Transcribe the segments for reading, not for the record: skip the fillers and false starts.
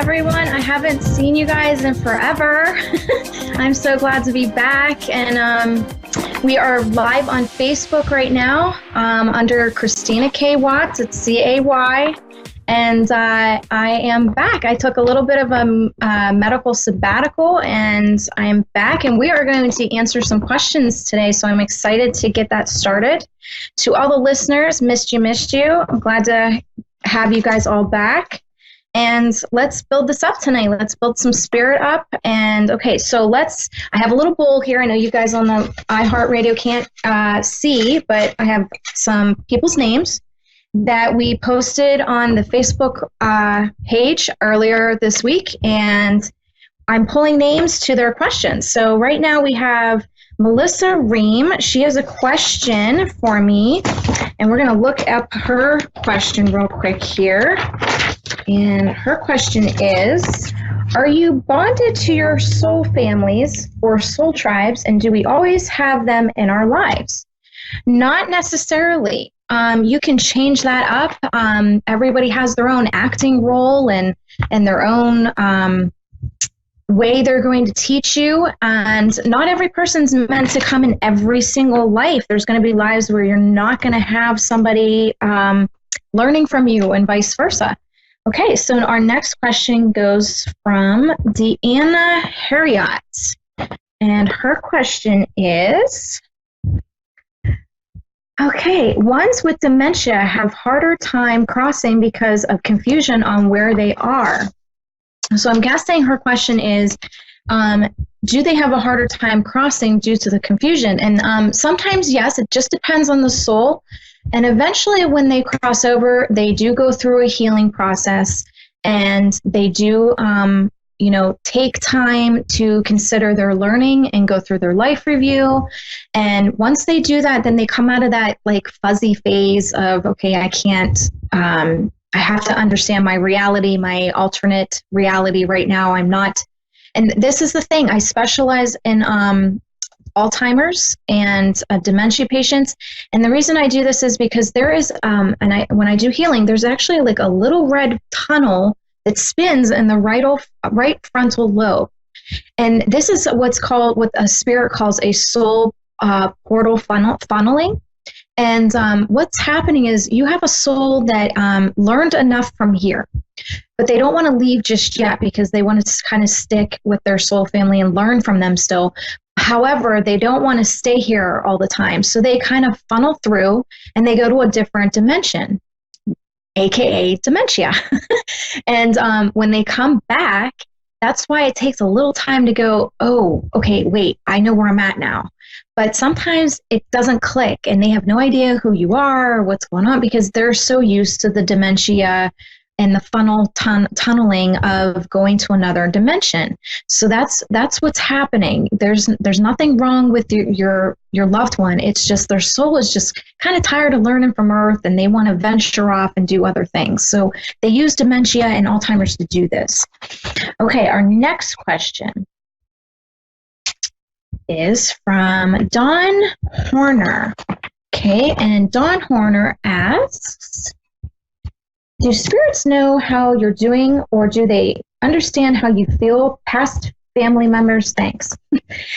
everyone. I haven't seen you guys in forever. I'm so glad to be back. And we are live on Facebook right now under Christina K. Watts. It's C-A-Y. And I am back. I took a little bit of a medical sabbatical, and I am back. And we are going to answer some questions today. So I'm excited to get that started. To all the listeners, missed you. I'm glad to have you guys all back. And let's build this up tonight. Let's build some spirit up. And okay, so I have a little bowl here. I know you guys on the iHeartRadio can't see, but I have some people's names that we posted on the Facebook page earlier this week, and I'm pulling names to their questions. So right now we have Melissa Ream. She has a question for me, and we're going to look up her question real quick here. And her question is, are you bonded to your soul families or soul tribes, and do we always have them in our lives? Not necessarily. You can change that up. Everybody has their own acting role and their own way they're going to teach you. And not every person's meant to come in every single life. There's going to be lives where you're not going to have somebody learning from you and vice versa. Okay, so our next question goes from Deanna Harriot. And her question is, okay, ones with dementia have harder time crossing because of confusion on where they are. So I'm guessing her question is, do they have a harder time crossing due to the confusion? And sometimes, yes, it just depends on the soul. And eventually when they cross over, they do go through a healing process, and they do take time to consider their learning and go through their life review. And once they do that, then they come out of that like fuzzy phase of, okay, I can't, I have to understand my reality, my alternate reality right now. I'm not, and this is the thing, I specialize in Alzheimer's and dementia patients. And the reason I do this is because there is, when I do healing, there's actually like a little red tunnel that spins in the right frontal lobe. And this is what a spirit calls a soul portal funneling. And what's happening is you have a soul that learned enough from here, but they don't want to leave just yet because they want to kind of stick with their soul family and learn from them still. However, they don't want to stay here all the time. So they kind of funnel through and they go to a different dimension, AKA dementia. And when they come back, that's why it takes a little time to go, oh, okay, wait, I know where I'm at now. But sometimes it doesn't click and they have no idea who you are or what's going on because they're so used to the dementia and the tunneling of going to another dimension. So that's what's happening. There's nothing wrong with your loved one. It's just their soul is just kind of tired of learning from Earth, and they want to venture off and do other things. So they use dementia and Alzheimer's to do this. Okay, our next question is from Dawn Horner. Okay, and Dawn Horner asks, do spirits know how you're doing, or do they understand how you feel? Past family members, thanks.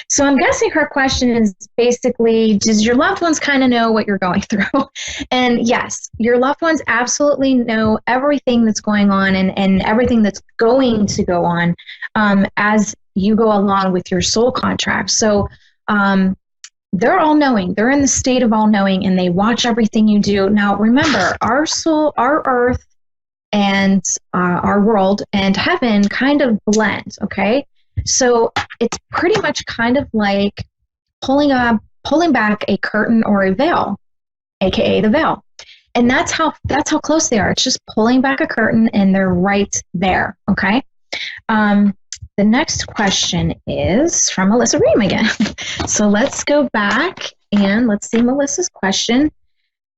So I'm guessing her question is basically, does your loved ones kind of know what you're going through? And yes, your loved ones absolutely know everything that's going on and everything that's going to go on as you go along with your soul contract. So they're all knowing. They're in the state of all knowing, and they watch everything you do. Now, remember, our soul, our earth, and our world and heaven kind of blend, okay? So it's pretty much kind of like pulling back a curtain or a veil, aka the veil. And that's how close they are. It's just pulling back a curtain and they're right there, okay? The next question is from Melissa Ream again. So let's go back and let's see Melissa's question.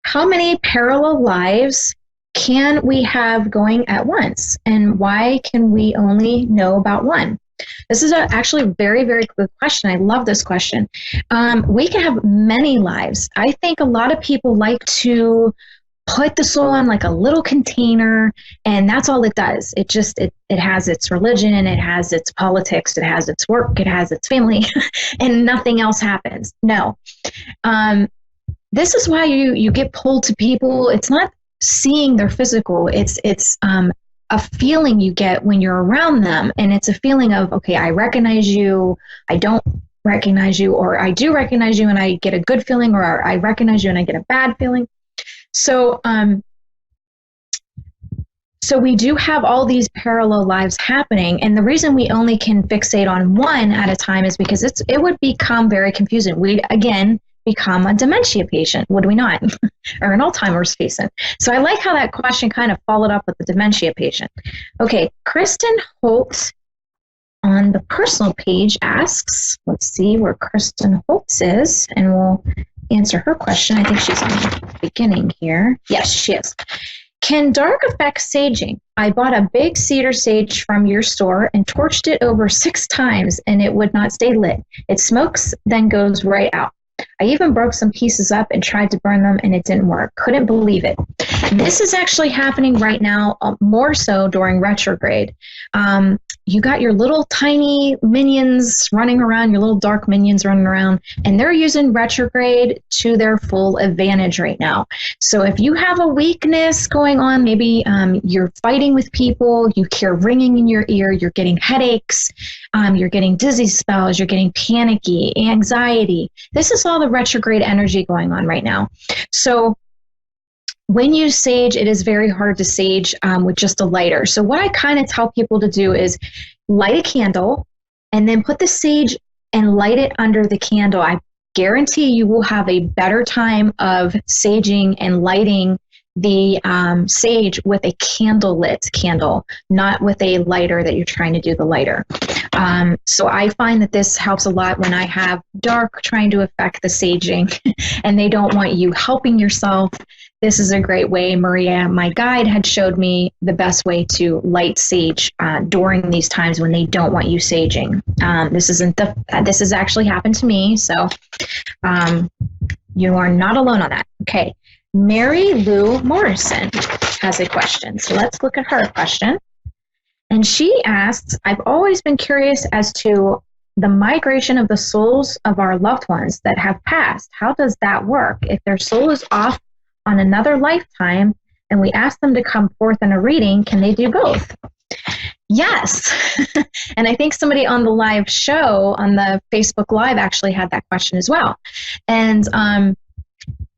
How many parallel lives can we have going at once? And why can we only know about one? This is actually a very, very good question. I love this question. We can have many lives. I think a lot of people like to put the soul in like a little container, and that's all it does. It has its religion, it has its politics, it has its work, it has its family, and nothing else happens. No. This is why you get pulled to people. It's not seeing their physical. It's a feeling you get when you're around them, and it's a feeling of, okay, I recognize you, I don't recognize you, or I do recognize you and I get a good feeling, or I recognize you and I get a bad feeling. So we do have all these parallel lives happening, and the reason we only can fixate on one at a time is because it would become very confusing. We'd again become a dementia patient, would we not? Or an Alzheimer's patient. So I like how that question kind of followed up with the dementia patient. Okay, Kristen Holt on the personal page asks, let's see where Kristen Holtz is, and we'll answer her question. I think she's on the beginning here. Yes, she is. Can dark affect saging? I bought a big cedar sage from your store and torched it over 6 times and it would not stay lit. It smokes, then goes right out. I even broke some pieces up and tried to burn them and it didn't work. Couldn't believe it. This is actually happening right now, more so during retrograde. You got your little tiny minions running around, your little dark minions running around, and they're using retrograde to their full advantage right now. So if you have a weakness going on, maybe you're fighting with people, you hear ringing in your ear, you're getting headaches, you're getting dizzy spells, you're getting panicky, anxiety. This is all the retrograde energy going on right now. So when you sage, it is very hard to sage with just a lighter. So what I kind of tell people to do is light a candle and then put the sage and light it under the candle. I guarantee you will have a better time of saging and lighting the sage with a candle-lit candle, not with a lighter that you're trying to do the lighter. So I find that this helps a lot when I have dark trying to affect the saging and they don't want you helping yourself. This is a great way. Maria, my guide, had showed me the best way to light sage during these times when they don't want you saging. This has actually happened to me, so you are not alone on that. Okay, Mary Lou Morrison has a question. So let's look at her question. And she asks, I've always been curious as to the migration of the souls of our loved ones that have passed. How does that work? If their soul is off on another lifetime and we ask them to come forth in a reading, can they do both? Yes. And I think somebody on the live show, on the Facebook Live, actually had that question as well. And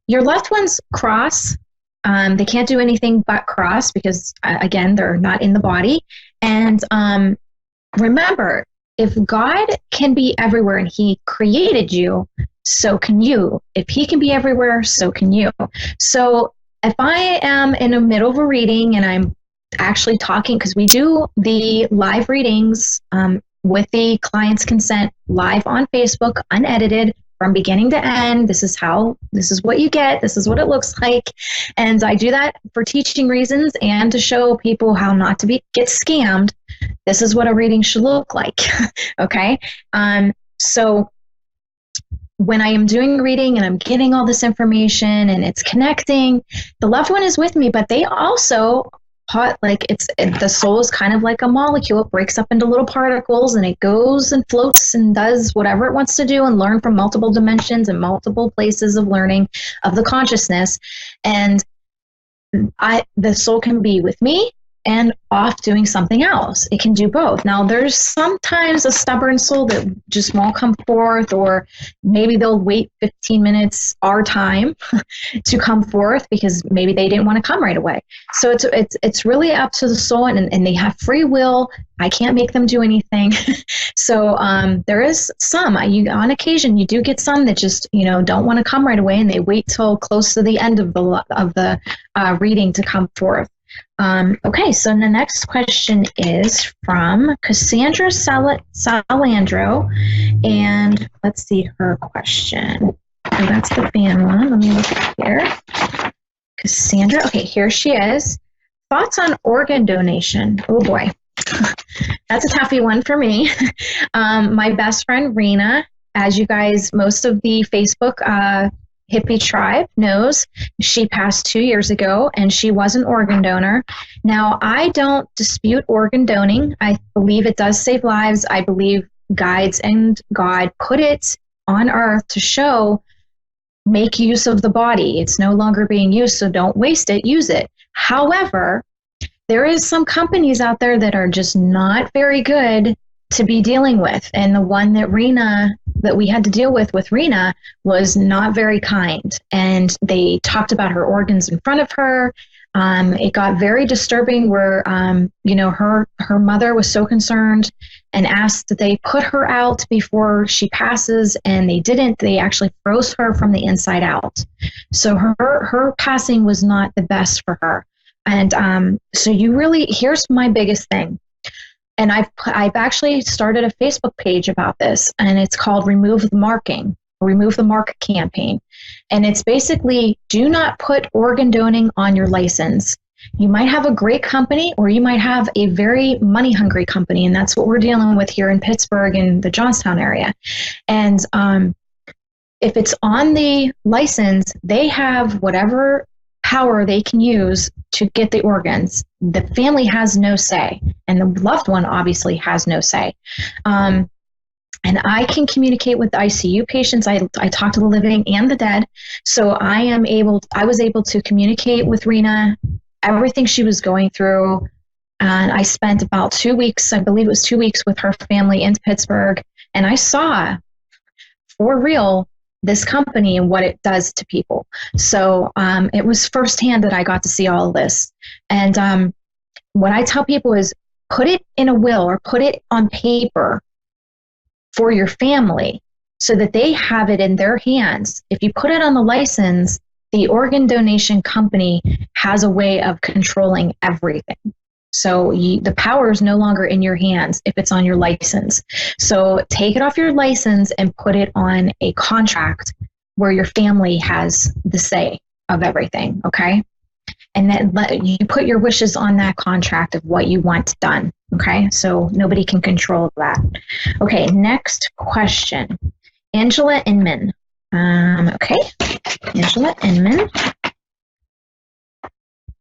your loved ones cross. They can't do anything but cross because, again, they're not in the body. And remember, if God can be everywhere and he created you, so can you. If he can be everywhere, so can you. So if I am in the middle of a reading and I'm actually talking, because we do the live readings with the client's consent live on Facebook, unedited, from beginning to end. This is what you get. This is what it looks like. And I do that for teaching reasons and to show people how not to get scammed. This is what a reading should look like. Okay. So when I am doing a reading and I'm getting all this information and it's connecting, the loved one is with me, but they also the soul is kind of like a molecule. It breaks up into little particles and it goes and floats and does whatever it wants to do and learn from multiple dimensions and multiple places of learning of the consciousness. And the soul can be with me and off doing something else. It can do both. Now, there's sometimes a stubborn soul that just won't come forth, or maybe they'll wait 15 minutes our time to come forth because maybe they didn't want to come right away. So it's really up to the soul, and they have free will. I can't make them do anything. So there is some, on occasion, you do get some that just, don't want to come right away, and they wait till close to the end of the reading to come forth. Okay, so the next question is from Cassandra Salandro, and let's see her question. Oh, that's the fan one. Let me look here. Cassandra, okay, here she is. Thoughts on organ donation? Oh boy, that's a toughie one for me. My best friend Rena, as you guys, most of the Facebook hippie tribe knows, she passed 2 years ago and she was an organ donor. Now, I don't dispute organ donating. I believe it does save lives. I believe guides and God put it on earth to show, make use of the body. It's no longer being used, so don't waste it, use it. However, there is some companies out there that are just not very good to be dealing with. And the one that we had to deal with Rena, was not very kind. And they talked about her organs in front of her. It got very disturbing where, her mother was so concerned and asked that they put her out before she passes, and they didn't. They actually froze her from the inside out. So her passing was not the best for her. And so here's my biggest thing. And I've actually started a Facebook page about this, and it's called Remove the Mark campaign. And it's basically, do not put organ donating on your license. You might have a great company, or you might have a very money hungry company. And that's what we're dealing with here in Pittsburgh and the Johnstown area. And if it's on the license, they have whatever power they can use to get the organs. The family has no say, and the loved one obviously has no say. And I can communicate with the ICU patients. I talk to the living and the dead. So I was able to communicate with Rena, everything she was going through. And I spent about 2 weeks, I believe it was 2 weeks, with her family in Pittsburgh. And I saw, for real, this company and what it does to people. So it was firsthand that I got to see all of this. And what I tell people is, put it in a will or put it on paper for your family so that they have it in their hands. If you put it on the license, the organ donation company has a way of controlling everything. So the power is no longer in your hands if it's on your license. So take it off your license and put it on a contract where your family has the say of everything, okay? And then you put your wishes on that contract of what you want done, okay? So nobody can control that. Okay, next question. Angela Inman. Okay, Angela Inman.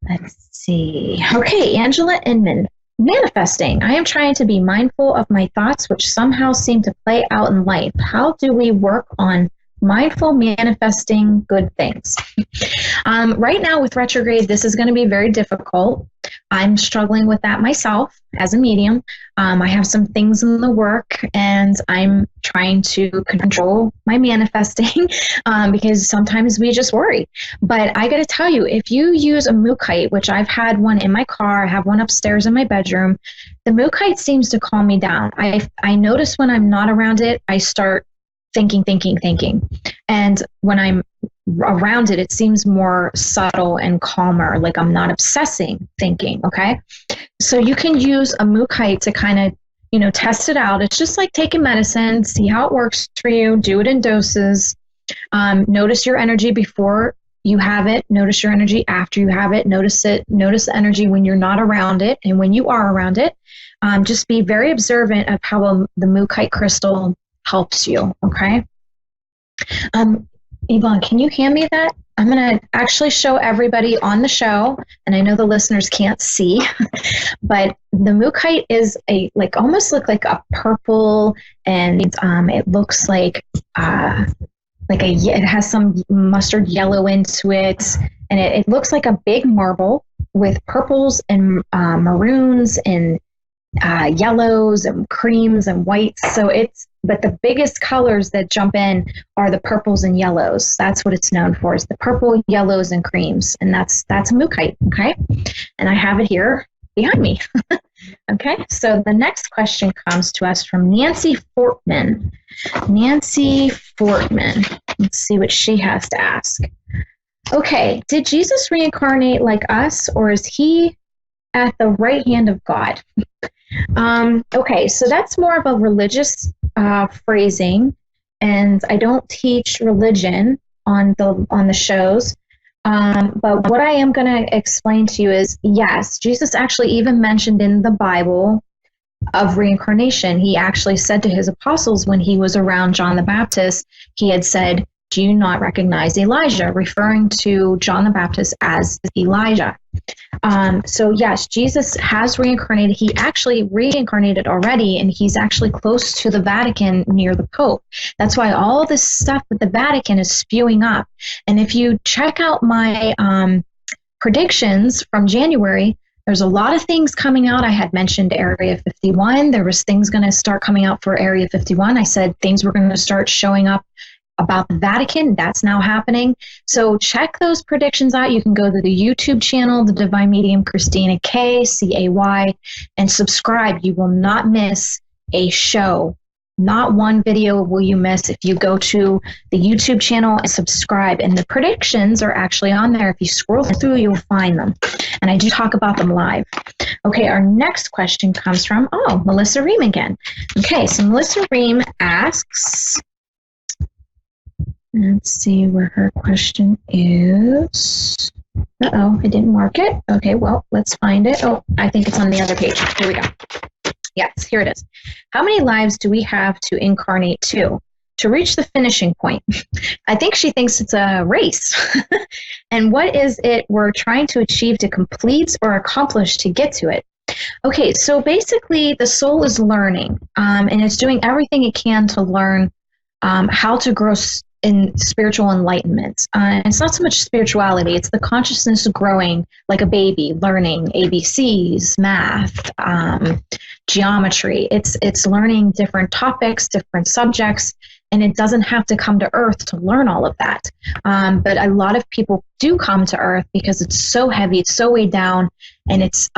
Let's see. Okay, Angela Inman. Manifesting. I am trying to be mindful of my thoughts, which somehow seem to play out in life. How do we work on mindful manifesting good things? Right now with retrograde, this is going to be very difficult. I'm struggling with that myself as a medium. I have some things in the work, and I'm trying to control my manifesting because sometimes we just worry. But I got to tell you, if you use a mookaite, which I've had one in my car, I have one upstairs in my bedroom, the mookaite seems to calm me down. I notice when I'm not around it, I start thinking. And when I'm around it, it seems more subtle and calmer, like I'm not obsessing thinking, okay? So you can use a mookaite to kind of, test it out. It's just like taking medicine, see how it works for you, do it in doses. Notice your energy before you have it, notice your energy after you have it, notice the energy when you're not around it and when you are around it. Just be very observant of how the mookaite crystal helps you, okay? Yvonne, can you hand me that? I'm going to actually show everybody on the show, and I know the listeners can't see, but the mookaite is almost look like a purple, and it looks like it has some mustard yellow into it, and it looks like a big marble with purples and maroons and yellows and creams and whites. But the biggest colors that jump in are the purples and yellows. That's what it's known for, is the purple, yellows, and creams. And that's a mookaite, okay? And I have it here behind me. Okay, so the next question comes to us from Nancy Fortman. Nancy Fortman. Let's see what she has to ask. Okay, did Jesus reincarnate like us, or is he at the right hand of God? Okay, so that's more of a religious phrasing, and I don't teach religion on the shows. But what I am going to explain to you is, yes, Jesus actually even mentioned in the Bible of reincarnation. He actually said to his apostles when he was around John the Baptist, he had said, do you not recognize Elijah, referring to John the Baptist as Elijah. So yes, Jesus has reincarnated. He actually reincarnated already, and he's actually close to the Vatican near the Pope. That's why all this stuff with the Vatican is spewing up. And if you check out my predictions from January, there's a lot of things coming out. I had mentioned Area 51. There was things going to start coming out for Area 51. I said things were going to start showing up about the Vatican. That's now happening. So check those predictions out. You can go to the YouTube channel, The Divine Medium Christina K, C-A-Y, and subscribe. You will not miss a show. Not one video will you miss if you go to the YouTube channel and subscribe. And the predictions are actually on there. If you scroll through, you'll find them. And I do talk about them live. Okay, our next question comes from, Melissa Ream again. Okay, so Melissa Ream asks, let's see where her question is. I didn't mark it. Okay, well, let's find it. Oh, I think it's on the other page. Here we go. Yes, here it is. How many lives do we have to incarnate to reach the finishing point? I think she thinks it's a race. And what is it we're trying to achieve to complete or accomplish to get to it? Okay, so basically the soul is learning, and it's doing everything it can to learn how to grow in spiritual enlightenment. It's not so much spirituality, it's the consciousness growing like a baby, learning ABCs, math, geometry. It's learning different topics, different subjects, and it doesn't have to come to Earth to learn all of that. But a lot of people do come to Earth because it's so heavy, it's so weighed down, and it's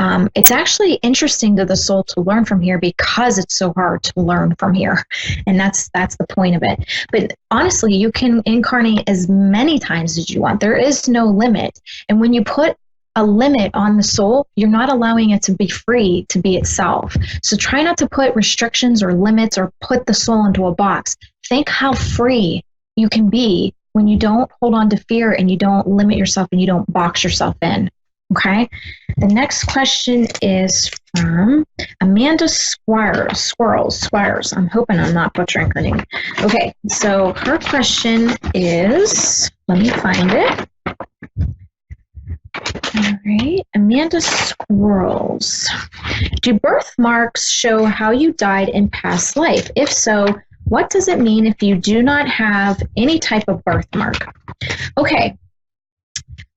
actually interesting to the soul to learn from here because it's so hard to learn from here, and that's the point of it. But honestly, you can incarnate as many times as you want. There is no limit, and when you put a limit on the soul, you're not allowing it to be free to be itself. So try not to put restrictions or limits or put the soul into a box. Think how free you can be when you don't hold on to fear and you don't limit yourself and you don't box yourself in. Okay? The next question is from Amanda Squires. I'm hoping I'm not butchering her name. Okay, so her question is, let me find it. All right, Amanda Squirrels. Do birthmarks show how you died in past life? If so, what does it mean if you do not have any type of birthmark? Okay,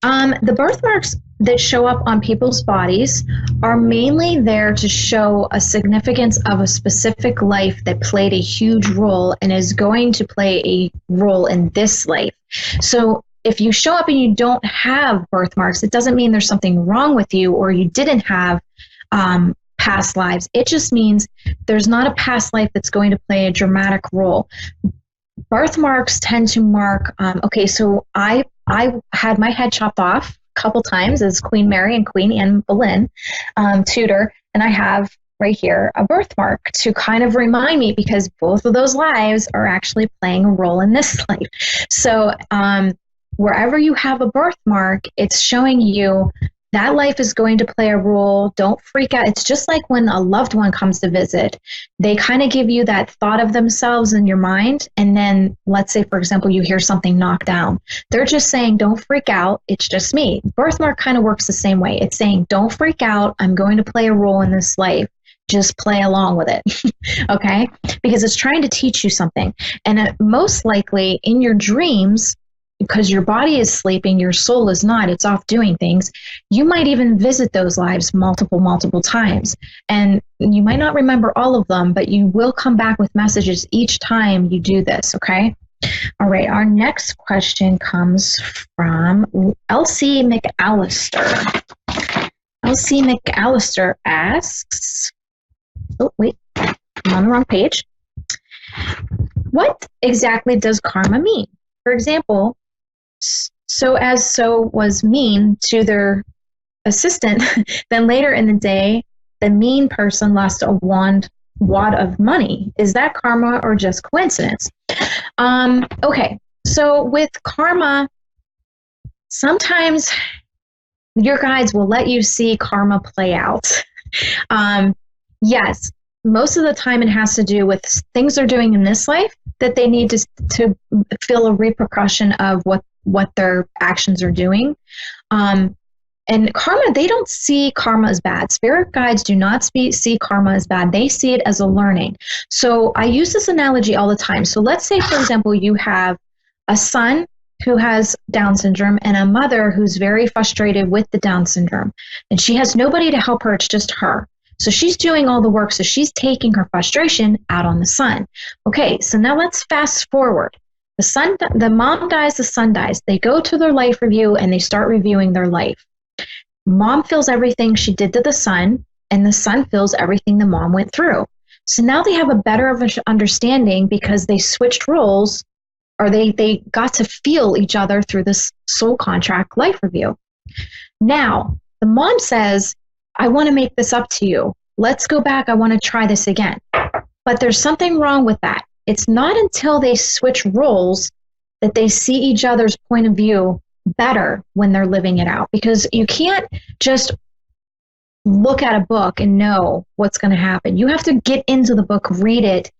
the birthmarks that show up on people's bodies are mainly there to show a significance of a specific life that played a huge role and is going to play a role in this life. So if you show up and you don't have birthmarks, it doesn't mean there's something wrong with you or you didn't have past lives. It just means there's not a past life that's going to play a dramatic role. Birthmarks tend to mark, okay, so I had my head chopped off a couple times as Queen Mary and Queen Anne Boleyn Tudor, and I have right here a birthmark to kind of remind me because both of those lives are actually playing a role in this life. So wherever you have a birthmark, it's showing you that life is going to play a role. Don't freak out. It's just like when a loved one comes to visit. They kind of give you that thought of themselves in your mind, and then let's say, for example, you hear something knocked down. They're just saying, don't freak out. It's just me. Birthmark kind of works the same way. It's saying, don't freak out. I'm going to play a role in this life. Just play along with it, okay? Because it's trying to teach you something. And most likely in your dreams, because your body is sleeping, your soul is not, it's off doing things, you might even visit those lives multiple times. And you might not remember all of them, but you will come back with messages each time you do this, okay? All right, our next question comes from Elsie McAllister. Elsie McAllister asks, oh, wait, I'm on the wrong page. What exactly does karma mean? For example, so was mean to their assistant, then later in the day, the mean person lost a wad of money. Is that karma or just coincidence? Okay, so with karma, sometimes your guides will let you see karma play out. Yes, most of the time it has to do with things they're doing in this life that they need to feel a repercussion of what their actions are doing. And karma, they don't see karma as bad. Spirit guides do not see karma as bad. They see it as a learning. So I use this analogy all the time. So let's say, for example, you have a son who has Down syndrome and a mother who's very frustrated with the Down syndrome. And she has nobody to help her. It's just her. So she's doing all the work. So she's taking her frustration out on the son. Okay, so now let's fast forward. The mom dies, the son dies. They go to their life review and they start reviewing their life. Mom feels everything she did to the son, and the son feels everything the mom went through. So now they have a better understanding because they switched roles, or they got to feel each other through this soul contract life review. Now, the mom says, I want to make this up to you. Let's go back. I want to try this again. But there's something wrong with that. It's not until they switch roles that they see each other's point of view better when they're living it out, because you can't just look at a book and know what's going to happen. You have to get into the book, read it,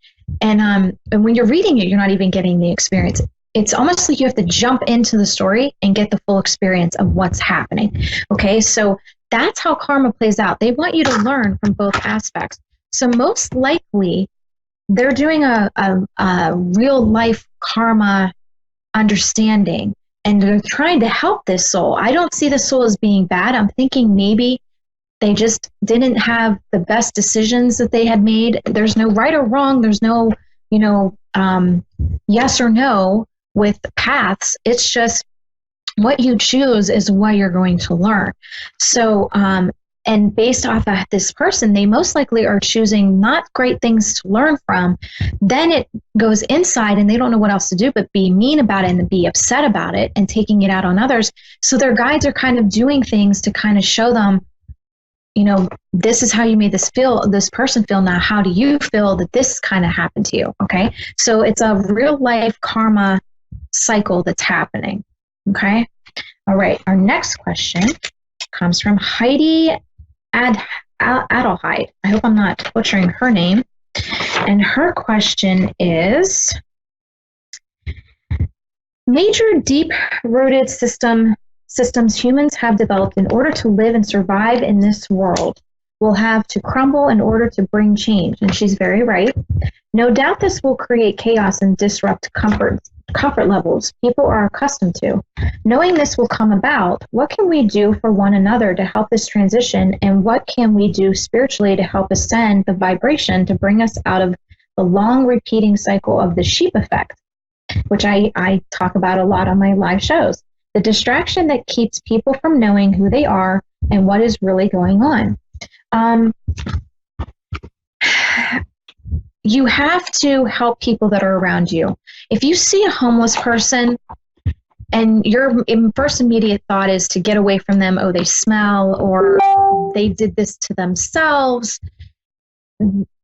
and when you're reading it, you're not even getting the experience. It's almost like you have to jump into the story and get the full experience of what's happening. Okay, so that's how karma plays out. They want you to learn from both aspects. So most likely, they're doing a real life karma understanding. And they're trying to help this soul. I don't see the soul as being bad. I'm thinking maybe they just didn't have the best decisions that they had made. There's no right or wrong. There's no, yes or no with paths. It's just what you choose is what you're going to learn. So, and based off of this person, they most likely are choosing not great things to learn from. Then it goes inside and they don't know what else to do but be mean about it and be upset about it and taking it out on others. So their guides are kind of doing things to kind of show them, this is how you made this person feel. Now, how do you feel that this kind of happened to you? Okay. So it's a real life karma cycle that's happening. Okay. All right. Our next question comes from Heidi Adelheid. I hope I'm not butchering her name. And her question is, major deep-rooted systems humans have developed in order to live and survive in this world will have to crumble in order to bring change. And she's very right. No doubt this will create chaos and disrupt comfort levels people are accustomed to. Knowing this will come about, what can we do for one another to help this transition, and what can we do spiritually to help ascend the vibration to bring us out of the long repeating cycle of the sheep effect, which I talk about a lot on my live shows, the distraction that keeps people from knowing who they are and what is really going on. You have to help people that are around you. If you see a homeless person and your first immediate thought is to get away from them, oh, they smell, or they did this to themselves,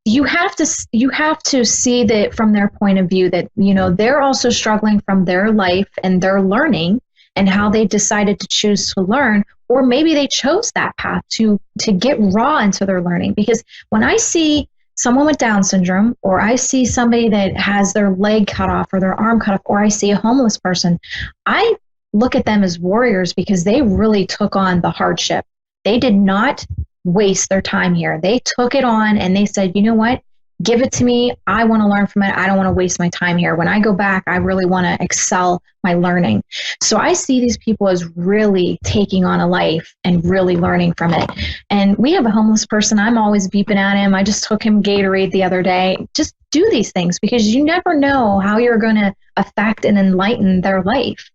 you have to see that from their point of view, that they're also struggling from their life and their learning and how they decided to choose to learn, or maybe they chose that path to get raw into their learning. Because when I see someone with Down syndrome, or I see somebody that has their leg cut off or their arm cut off, or I see a homeless person, I look at them as warriors because they really took on the hardship. They did not waste their time here. They took it on and they said, you know what? Give it to me. I want to learn from it. I don't want to waste my time here. When I go back, I really want to excel my learning. So I see these people as really taking on a life and really learning from it. And we have a homeless person. I'm always beeping at him. I just took him Gatorade the other day. Just do these things because you never know how you're going to affect and enlighten their life.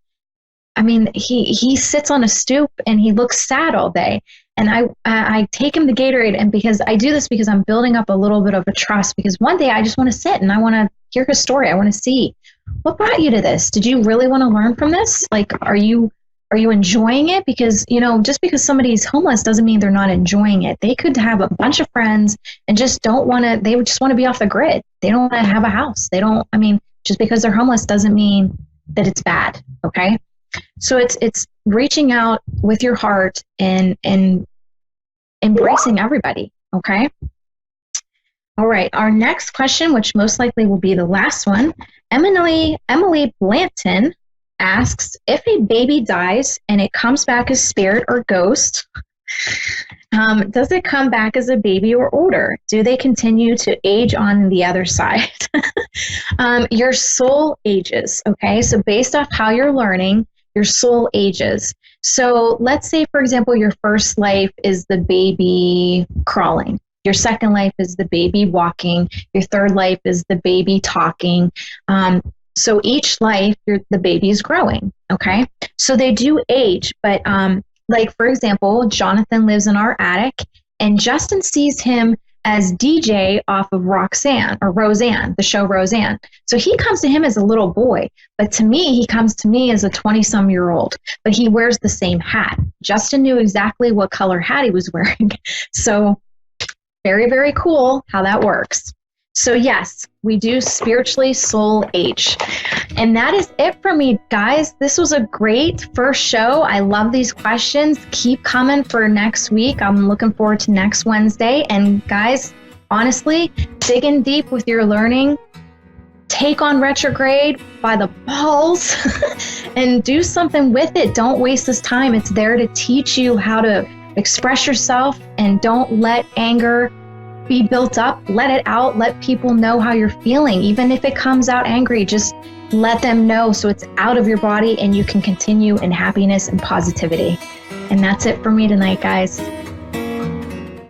I mean, he sits on a stoop and he looks sad all day. And I take him to Gatorade, and because I do this because I'm building up a little bit of a trust, because one day I just want to sit and I want to hear his story. I want to see what brought you to this. Did you really want to learn from this? Like, are you enjoying it? Because, just because somebody's homeless doesn't mean they're not enjoying it. They could have a bunch of friends and just they would just want to be off the grid. They don't want to have a house. Just because they're homeless doesn't mean that it's bad. Okay. So it's reaching out with your heart and embracing everybody, okay? All right, our next question, which most likely will be the last one, Emily Blanton asks, if a baby dies and it comes back as spirit or ghost, does it come back as a baby or older? Do they continue to age on the other side? Your soul ages, okay? So based off how you're learning, your soul ages. So let's say, for example, your first life is the baby crawling. Your second life is the baby walking. Your third life is the baby talking. So each life, the baby is growing, okay? So they do age, but like, for example, Jonathan lives in our attic, and Justin sees him as DJ off of Roseanne, the show Roseanne. So he comes to him as a little boy, but to me, he comes to me as a 20-some-year-old, but he wears the same hat. Justin knew exactly what color hat he was wearing. So very, very cool how that works. So yes, we do spiritually soul age. And that is it for me, guys. This was a great first show. I love these questions. Keep coming for next week. I'm looking forward to next Wednesday. And guys, honestly, dig in deep with your learning. Take on retrograde by the balls and do something with it. Don't waste this time. It's there to teach you how to express yourself, and don't let anger be built up. Let it out. Let people know how you're feeling. Even if it comes out angry, just let them know so it's out of your body and you can continue in happiness and positivity. And that's it for me tonight, guys.